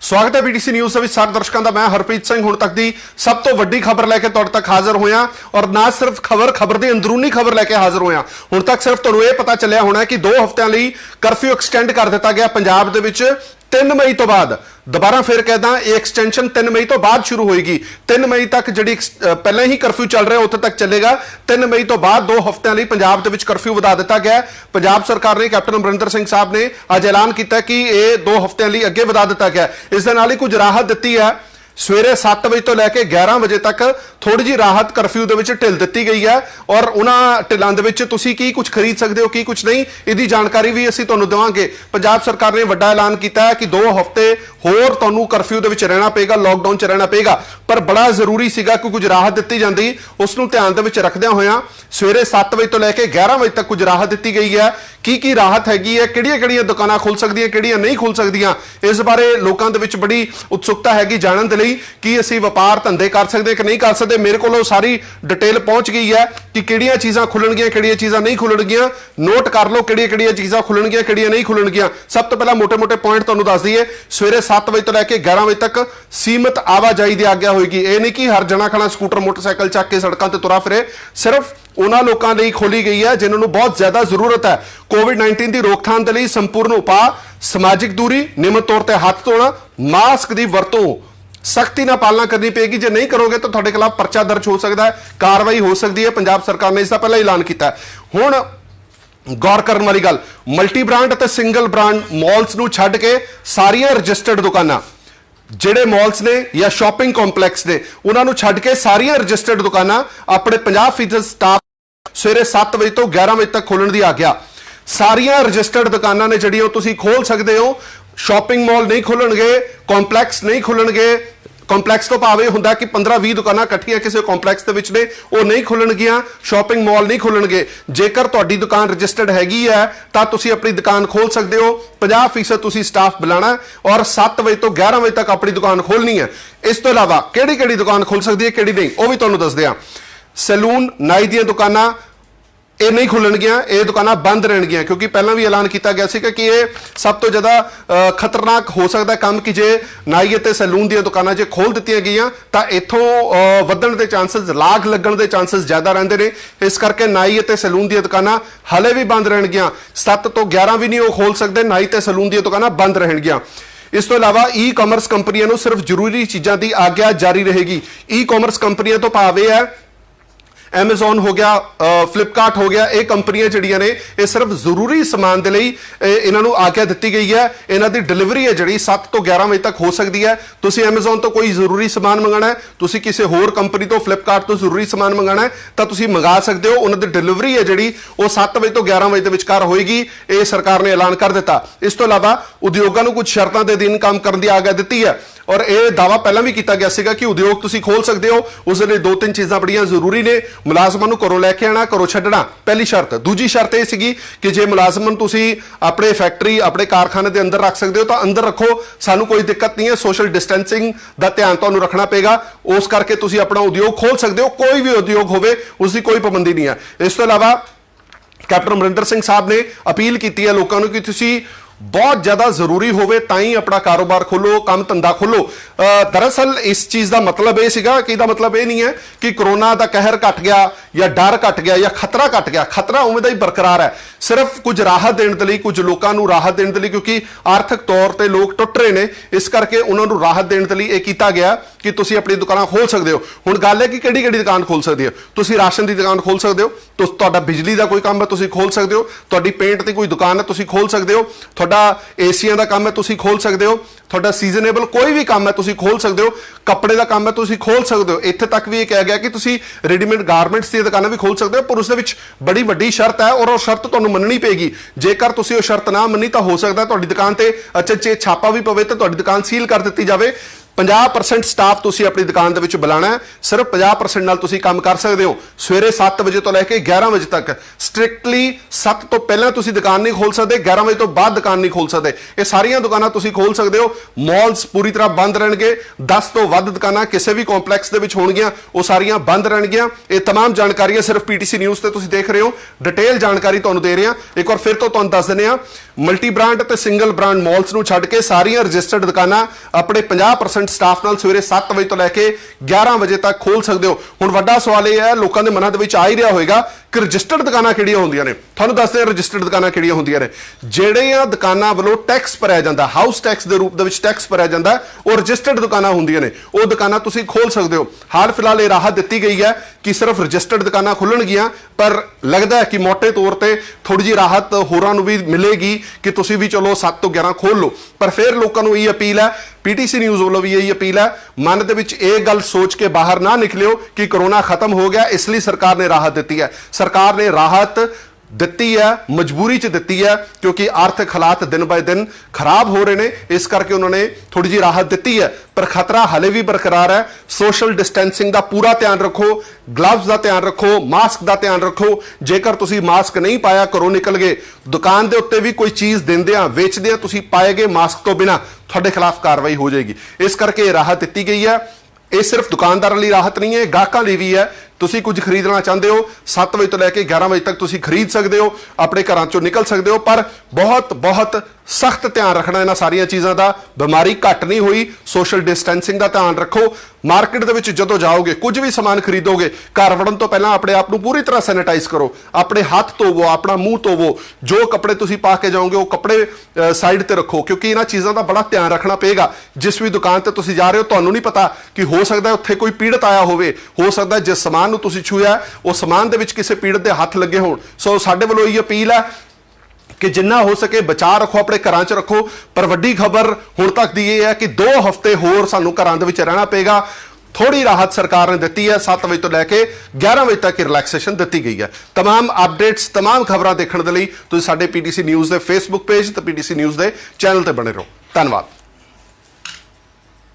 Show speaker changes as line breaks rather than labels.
स्वागत है BTC news ਦੇ ਵਿੱਚ ਸਾਰੇ ਦਰਸ਼ਕਾਂ ਦਾ। ਮੈਂ ਹਰਪ੍ਰੀਤ ਸਿੰਘ ਹੁਣ ਤੱਕ ਦੀ ਸਭ ਤੋਂ ਵੱਡੀ ਖਬਰ ਲੈ ਕੇ ਤੁਹਾਡੇ ਤੱਕ ਹਾਜ਼ਰ ਹੋਇਆ ਔਰ ਨਾ ਸਿਰਫ ਖਬਰ ਦੀ ਅੰਦਰੂਨੀ ਖਬਰ ਲੈ ਕੇ ਹਾਜ਼ਰ ਹੋਇਆ। ਹੁਣ ਤੱਕ ਸਿਰਫ ਤੁਹਾਨੂੰ ਇਹ ਪਤਾ ਚੱਲਿਆ ਹੋਣਾ ਕਿ 2 ਹਫ਼ਤਿਆਂ ਲਈ ਕਰਫਿਊ ਐਕਸਟੈਂਡ ਕਰ ਦਿੱਤਾ ਗਿਆ ਪੰਜਾਬ ਦੇ ਵਿੱਚ 3 ਮਈ ਤੋਂ ਬਾਅਦ। ਦੁਬਾਰਾ ਫਿਰ कहदा ये एक्सटेंशन 3 मई तो बाद शुरू होएगी। 3 मई तक जी पहले ही करफ्यू चल रहा उत्थे तक चलेगा। 3 मई तो बाद 2 हफ्तों लिए पंजाब के करफ्यू वधा दिता गया। पंजाब सरकार ने कैप्टन अमरिंदर सिंह साहब ने अज ऐलान किया कि ये 2 हफ्तों लिए अगे वधा दिता गया। इस दे नाल ही कुछ राहत दी है। सवेरे 7 बजे तो लैके 11 बजे तक थोड़ी जी राहत करफ्यू के ढिल दी गई है और उन्होंने ढिलों के की कुछ खरीद सकते हो की कुछ नहीं, इसकी जानकारी भी असीं तुहानूं देवांगे। पंजाब सरकार ने वड्डा ऐलान किया है कि 2 हफ्ते होर तुहानूं करफ्यू के रहना पेगा, लॉकडाउन च रहना पेगा। पर बड़ा जरूरी सीगा कि कुछ राहत दी जाती, उसनूं ध्यान दे विच रखदिआं होइआं सवेरे 7 बजे तो लैके 11 बजे तक कुछ राहत दी गई है। की राहत हैगी है, किहड़ियां दुकानां खुल सकदियां, किहड़ियां नहीं खुल सकदियां, इस बारे लोगों के विच बड़ी उत्सुकता हैगी जानने दे लई कि असीं व्यापार धंधे कर सकते कि नहीं कर सकते। मेरे को सारी डिटेल पहुंच गई है कि किहड़ियां चीज़ां खुलणगियां, किहड़ियां चीज़ां नहीं खुलणगियां। नोट कर लो किहड़ियां चीज़ां खुलणगियां, किहड़ियां नहीं खुलणगियां। सब तो पहला मोटे मोटे पॉइंट तुहानूं दस दईए। सवेरे 7 बजे तो लैके 11 बजे तक सीमित आवाजाही की आग्या होएगी। ये नहीं कि हर जना खड़ा स्कूटर मोटरसाइकिल चक के सड़कों पर तुरा फिरे। सिर्फ उन्होंने लोगों लिए खोली गई है जिन्होंने बहुत ज्यादा जरूरत है। कोविड-19 की रोकथाम के लिए संपूर्ण उपाय, समाजिक दूरी, नियमित तौर पर हाथ धोना, मास्क की वरतों सख्ती ना पालना करनी पेगी। जो नहीं करोगे तो ਤੁਹਾਡੇ खिलाफ परचा दर्ज हो सकता है, कार्रवाई हो सकती है। पंजाब सरकार ने इसका पहला ऐलान किया। हुण गौर करने वाली गल, मल्टी ब्रांड और सिंगल ब्रांड मॉल्स नूं छड्ड के सारियां रजिस्टर्ड दुकानां ਜਿਹੜੇ मॉल्स ने या शॉपिंग कॉम्पलैक्स ने उन्होंने छड्ड के सारियां रजिस्टर्ड दुकानां अपने 50% स्टाफ सवेरे 7 बजे तो 11 बजे तक खोलण दी आग्या। सारियां रजिस्टर्ड दुकानां ने जिहड़ियां तुसीं खोल सकते हो। शॉपिंग मॉल नहीं खुलणगे, कॉम्पलैक्स नहीं खुलणगे। कॉम्पलैक्स तो भावे हुंदा कि 15-20 दुकानां इकट्ठियां किसी कॉम्पलैक्स दे विच ने, वो नहीं खुलणगियां। शॉपिंग मॉल नहीं खुलणगे। जेकर तुहाडी दुकान रजिस्टर्ड हैगी है तां तुसीं अपनी दुकान खोल सकते हो। 50% तुसीं स्टाफ बुलाना और 7 बजे तो 11 बजे तक अपनी दुकान खोलनी है। इस तो इलावा किहड़ी दुकान खुल सकती है, किहड़ी नहीं, वो भी तुहानूं दसदे आ। सैलून, नाई दीआं दुकानां ये नहीं खुलणगियां, ये दुकानां बंद रहणगियां क्योंकि पहला भी ऐलान किया गया सीगा कि ये सब तो ज़्यादा खतरनाक हो सकता है काम कि जे नाई अते सैलून दी दुकानां जे खोल दित्तियां गईयां तां इत्थों वधण दे चांसेस, लाग लगण दे चांसेस ज़्यादा रहिंदे ने। इस करके नाई अते सैलून दी दुकानां हले भी बंद रहणगियां। 7 तो 11 भी नहीं वो खोल सकते। नाई ते सैलून दी दुकानां बंद रहणगियां। इस तो इलावा ई कॉमर्स कंपनियों को सिर्फ जरूरी चीज़ों की आग्या जारी रहेगी। ई कॉमर्स कंपनियों तो भावे है एमेजॉन हो गया, फ्लिपकार्ट हो गया, ये कंपनियां जिहड़ियां ने ये सिर्फ जरूरी समान के लिए इन्होंने आग्या दी गई है। इन्हों की डिलीवरी है जी 7 तो 11 बजे तक हो सकती है। तुसीं एमेजॉन तो कोई जरूरी समान मंगाना है, तुसीं किसी होर कंपनी तो फ्लिपकार्ट तो जरूरी समान मंगाना है तो तुसीं मंगा सकते हो। उन्होंने डिलीवरी है जी वो 7 बजे तो 11 बजे के विचकार होएगी। ये सरकार ने ऐलान कर दिता। इस तो इलावा उद्योगों को कुछ शर्तों के अधीन काम करने की आग्या दी है और यह दावा पहला भी किया गया सीगा कि उद्योग तुसीं खोल सकते हो। उस लिए 2-3 चीज़ां बड़ियां जरूरी ने। मुलाजमान नूं घरों लैके आना, घरों छड्डना पहली शर्त। दूजी शर्त यह सीगी कि जे मुलाजमान तुसीं अपने फैक्टरी, अपने कारखाने के अंदर रख सकते हो तो अंदर रखो, सानू कोई दिक्कत नहीं है। सोशल डिस्टेंसिंग का ध्यान तुहानूं रखना पेगा। उस करके तुसीं अपना उद्योग खोल सकते हो। कोई भी उद्योग होवे उसकी कोई पाबंदी नहीं है। इस तो इलावा कैप्टन अमरिंदर सिंह साहब ने अपील की है लोगों को कि तुसीं बहुत ज़्यादा जरूरी होवे तां ही अपना कारोबार खोलो, काम धंधा खोलो। दरअसल इस चीज़ का मतलब यह सीगा कि मतलब ये नहीं है कि कोरोना का कहर घट गया या डर घट गया या खतरा घट गया। खतरा उवें दा ही बरकरार है। सिर्फ कुछ राहत देने के लिए, कुछ लोगों को राहत देने के लिए, क्योंकि आर्थिक तौर पर लोग टुट रहे हैं, इस करके उन्होंने राहत देने के लिए किया गया कि तुसीं अपनी दुकान खोल सकते हो। हुण गल है कि किहड़ी दुकान खोल सकते हो। तुसीं राशन की दुकान खोल सकते हो, तुहाडा बिजली का कोई काम है तुसीं खोल सकते हो, तुहाडी पेंट की कोई दुकान है तुसीं खोल सकते हो, तुहाडा एसियां का काम है तुसीं खोल सकते हो, तुहाडा सीजनेबल कोई भी काम है तुसीं खोल सकते हो, कपड़े का काम है तुसीं खोल सकते हो। इत्थे तक भी ये कहा गया कि तुसीं रेडीमेड गारमेंट्स दी दुकानां भी खोल सकते हो। पर उसदे विच बड़ी वड्डी शर्त है और वो शर्त तुहानूं मननी पेगी। जेकर तुसीं वो शर्त ना मन्नी तो हो सकता है तुहाडी दुकान ते अचनचे छापा भी पवे तो तुहाडी दुकान सील कर दित्ती जावे। 50% स्टाफ तुसीं अपनी दुकान दे विच बुलाना है। सिर्फ 50% नाल तुसीं काम कर सकते हो। सवेरे 7 बजे तो लैके 11 बजे तक स्ट्रिक्टली 7 तो पहले तुसीं दुकान नहीं खोल सकते, 11 बजे तो बाद दुकान नहीं खोल सकते। ये सारियां दुकानां तुसीं खोल सकते हो। मॉल्स पूरी तरह बंद रहणगे। 10 तो वध दुकानां किसी भी कॉम्पलैक्स दे विच होणगियां, वो सारियां बंद रहणगियां। ये तमाम जानकारियां सिर्फ पीटीसी न्यूज़ ते तुसीं देख रहे हो। डिटेल जानकारी तुहानूं दे रहे हां। एक बार फिर तो तुहानूं दस दिंदे हां। ਮਲਟੀ ਬ੍ਰਾਂਡ ਤੇ ਸਿੰਗਲ ਬ੍ਰਾਂਡ ਮਾਲਸ ਨੂੰ ਛੱਡ ਕੇ ਸਾਰੀਆਂ ਰਜਿਸਟਰਡ ਦੁਕਾਨਾਂ ਆਪਣੇ 50% ਸਟਾਫ ਨਾਲ ਸਵੇਰੇ 7 ਵਜੇ ਤੋਂ ਲੈ ਕੇ 11 ਵਜੇ ਤੱਕ ਖੋਲ ਸਕਦੇ ਹੋ। ਹੁਣ ਵੱਡਾ ਸਵਾਲ ਇਹ ਹੈ, ਲੋਕਾਂ ਦੇ ਮਨਾਂ ਦੇ ਵਿੱਚ ਆ ਹੀ ਰਿਹਾ ਹੋਏਗਾ ਕਿ ਰਜਿਸਟਰਡ ਦੁਕਾਨਾਂ ਕਿਹੜੀਆਂ ਹੁੰਦੀਆਂ ਨੇ। ਤੁਹਾਨੂੰ ਦੱਸਦੇ ਹਾਂ ਰਜਿਸਟਰਡ ਦੁਕਾਨਾਂ ਕਿਹੜੀਆਂ ਹੁੰਦੀਆਂ ਨੇ। ਜਿਹੜੀਆਂ ਦੁਕਾਨਾਂ ਵੱਲੋਂ ਟੈਕਸ ਭਰਿਆ ਜਾਂਦਾ, ਹਾਊਸ ਟੈਕਸ ਦੇ ਰੂਪ ਦੇ ਵਿੱਚ ਟੈਕਸ ਭਰਿਆ ਜਾਂਦਾ, ਉਹ ਰਜਿਸਟਰਡ ਦੁਕਾਨਾਂ ਹੁੰਦੀਆਂ ਨੇ। ਉਹ ਦੁਕਾਨਾਂ ਤੁਸੀਂ ਖੋਲ ਸਕਦੇ ਹੋ। ਹਾਲ ਫਿਲਹਾਲ ਇਹ ਰਾਹਤ ਦਿੱਤੀ ਗਈ ਹੈ ਕਿ ਸਿਰਫ ਰਜਿਸਟਰਡ ਦੁਕਾਨਾਂ ਖੁੱਲਣਗੀਆਂ, ਪਰ ਲੱਗਦਾ ਹੈ ਕਿ ਮੋਟੇ ਤੌਰ ਤੇ ਥੋੜੀ ਜਿਹੀ ਰਾਹਤ ਹੋਰਾਂ ਨੂੰ ਵੀ ਮਿਲੇਗੀ ਕਿ ਤੁਸੀਂ ਵੀ ਚਲੋ 7 ਤੋਂ 11 ਖੋਲ ਲਓ। ਪਰ ਫਿਰ ਲੋਕਾਂ ਨੂੰ ਇਹ ਅਪੀਲ ਹੈ, ਪੀਟੀਸੀ ਨਿਊਜ਼ ਵੱਲੋਂ ਵੀ ਇਹੀ ਅਪੀਲ ਹੈ, ਮਨ ਦੇ ਵਿੱਚ ਇਹ ਗੱਲ ਸੋਚ ਕੇ ਬਾਹਰ ਨਾ ਨਿਕਲਿਓ ਕਿ ਕਰੋਨਾ ਖਤਮ ਹੋ ਗਿਆ ਇਸ ਲਈ ਸਰਕਾਰ ਨੇ ਰਾਹਤ ਦਿੱਤੀ ਹੈ। ਸਰਕਾਰ ਨੇ ਰਾਹਤ ਦਿੱਤੀ ਹੈ, ਮਜਬੂਰੀ 'ਚ ਦਿੱਤੀ ਹੈ, ਕਿਉਂਕਿ ਆਰਥਿਕ ਹਾਲਾਤ ਦਿਨ ਬਾਏ ਦਿਨ ਖਰਾਬ ਹੋ ਰਹੇ ਨੇ, ਇਸ ਕਰਕੇ ਉਹਨਾਂ ਨੇ ਥੋੜੀ ਜਿਹੀ ਰਾਹਤ ਦਿੱਤੀ ਹੈ। ਪਰ ਖਤਰਾ ਹਲੇ ਵੀ ਬਰਕਰਾਰ ਹੈ। ਸੋਸ਼ਲ ਡਿਸਟੈਂਸਿੰਗ ਦਾ ਪੂਰਾ ਧਿਆਨ ਰੱਖੋ, ਗਲਵਜ਼ ਦਾ ਧਿਆਨ ਰੱਖੋ, ਮਾਸਕ ਦਾ ਧਿਆਨ ਰੱਖੋ। ਜੇਕਰ ਤੁਸੀਂ ਮਾਸਕ ਨਹੀਂ ਪਾਇਆ, ਘਰੋਂ ਨਿਕਲ ਗਏ, ਦੁਕਾਨ ਦੇ ਉੱਤੇ ਵੀ ਕੋਈ ਚੀਜ਼ ਦਿੰਦਿਆਂ ਵੇਚਦਿਆਂ ਤੁਸੀਂ ਪਾਏ ਗਏ ਮਾਸਕ ਤੋਂ ਬਿਨਾਂ, ਤੁਹਾਡੇ ਖਿਲਾਫ ਕਾਰਵਾਈ ਹੋ ਜਾਏਗੀ। ਇਸ ਕਰਕੇ ਇਹ ਰਾਹਤ ਦਿੱਤੀ ਗਈ ਹੈ। ਇਹ ਸਿਰਫ ਦੁਕਾਨਦਾਰਾਂ ਲਈ ਰਾਹਤ ਨਹੀਂ ਹੈ, ਗਾਹਕਾਂ ਲਈ ਵੀ ਹੈ। ਤੁਸੀਂ ਕੁਝ ਖਰੀਦਣਾ ਚਾਹੁੰਦੇ ਹੋ, 7 ਵਜੇ ਤੋਂ ਲੈ ਕੇ 11 ਵਜੇ ਤੱਕ ਤੁਸੀਂ ਖਰੀਦ ਸਕਦੇ ਹੋ, ਆਪਣੇ ਘਰਾਂ ਚੋਂ ਨਿਕਲ ਸਕਦੇ ਹੋ, ਪਰ ਬਹੁਤ ਬਹੁਤ ਸਖਤ ਧਿਆਨ ਰੱਖਣਾ ਇਹਨਾਂ ਸਾਰੀਆਂ ਚੀਜ਼ਾਂ ਦਾ। ਬਿਮਾਰੀ ਘੱਟ ਨਹੀਂ ਹੋਈ, ਸੋਸ਼ਲ ਡਿਸਟੈਂਸਿੰਗ ਦਾ ਧਿਆਨ ਰੱਖੋ। ਮਾਰਕੀਟ ਦੇ ਵਿੱਚ ਜਦੋਂ ਜਾਓਗੇ, ਕੁਝ ਵੀ ਸਮਾਨ ਖਰੀਦੋਗੇ, ਘਰ ਵੜਨ ਤੋਂ ਪਹਿਲਾਂ ਆਪਣੇ ਆਪ ਨੂੰ ਪੂਰੀ ਤਰ੍ਹਾਂ ਸੈਨੀਟਾਈਜ਼ ਕਰੋ, ਆਪਣੇ ਹੱਥ ਧੋਵੋ, ਆਪਣਾ ਮੂੰਹ ਧੋਵੋ। ਜੋ ਕੱਪੜੇ ਤੁਸੀਂ ਪਾ ਕੇ ਜਾਓਗੇ ਉਹ ਕੱਪੜੇ ਸਾਈਡ ਤੇ ਰੱਖੋ, ਕਿਉਂਕਿ ਇਹਨਾਂ ਚੀਜ਼ਾਂ ਦਾ ਬੜਾ ਧਿਆਨ ਰੱਖਣਾ ਪਏਗਾ। ਜਿਸ ਵੀ ਦੁਕਾਨ ਤੇ ਤੁਸੀਂ ਜਾ ਰਹੇ ਹੋ, ਤੁਹਾਨੂੰ ਨਹੀਂ ਪਤਾ ਕਿ ਹੋ ਸਕਦਾ ਉੱਥੇ ਕੋਈ ਪੀੜਤ ਆਇਆ ਹੋਵੇ, ਹੋ ਸਕਦਾ ਜਿਸ ਸਮਾਨ ਨੂੰ ਤੁਸੀਂ ਛੂਇਆ ਉਹ ਸਮਾਨ ਦੇ ਵਿੱਚ ਕਿਸੇ ਪੀੜਤ ਦੇ ਹੱਥ ਲੱਗੇ ਹੋਣ। ਸੋ ਸਾਡੇ ਵੱਲੋਂ ਇਹ ਅਪੀਲ ਹੈ ਕਿ ਜਿੰਨਾ ਹੋ ਸਕੇ ਬਚਾਅ ਰੱਖੋ, ਆਪਣੇ ਘਰਾਂ 'ਚ ਰੱਖੋ। ਪਰ ਵੱਡੀ ਖਬਰ ਹੁਣ ਤੱਕ ਦੀ ਇਹ ਹੈ ਕਿ 2 ਹਫ਼ਤੇ ਹੋਰ ਸਾਨੂੰ ਘਰਾਂ ਦੇ ਵਿੱਚ ਰਹਿਣਾ ਪਏਗਾ। ਥੋੜੀ ਰਾਹਤ ਸਰਕਾਰ ਨੇ ਦਿੱਤੀ ਹੈ, 7 ਵਜੇ ਤੋਂ ਲੈ ਕੇ 11 ਵਜੇ ਤੱਕ ਰਿਲੈਕਸੇਸ਼ਨ ਦਿੱਤੀ ਗਈ ਹੈ। तमाम ਅਪਡੇਟਸ, तमाम ਖਬਰਾਂ ਦੇਖਣ ਦੇ ਲਈ ਤੁਸੀਂ ਸਾਡੇ ਪੀਟੀਸੀ ਨਿਊਜ਼ ਦੇ ਫੇਸਬੁੱਕ ਪੇਜ ਤੇ ਪੀਟੀਸੀ ਨਿਊਜ਼ ਦੇ ਚੈਨਲ ਤੇ ਬਣੇ ਰਹੋ। ਧੰਨਵਾਦ।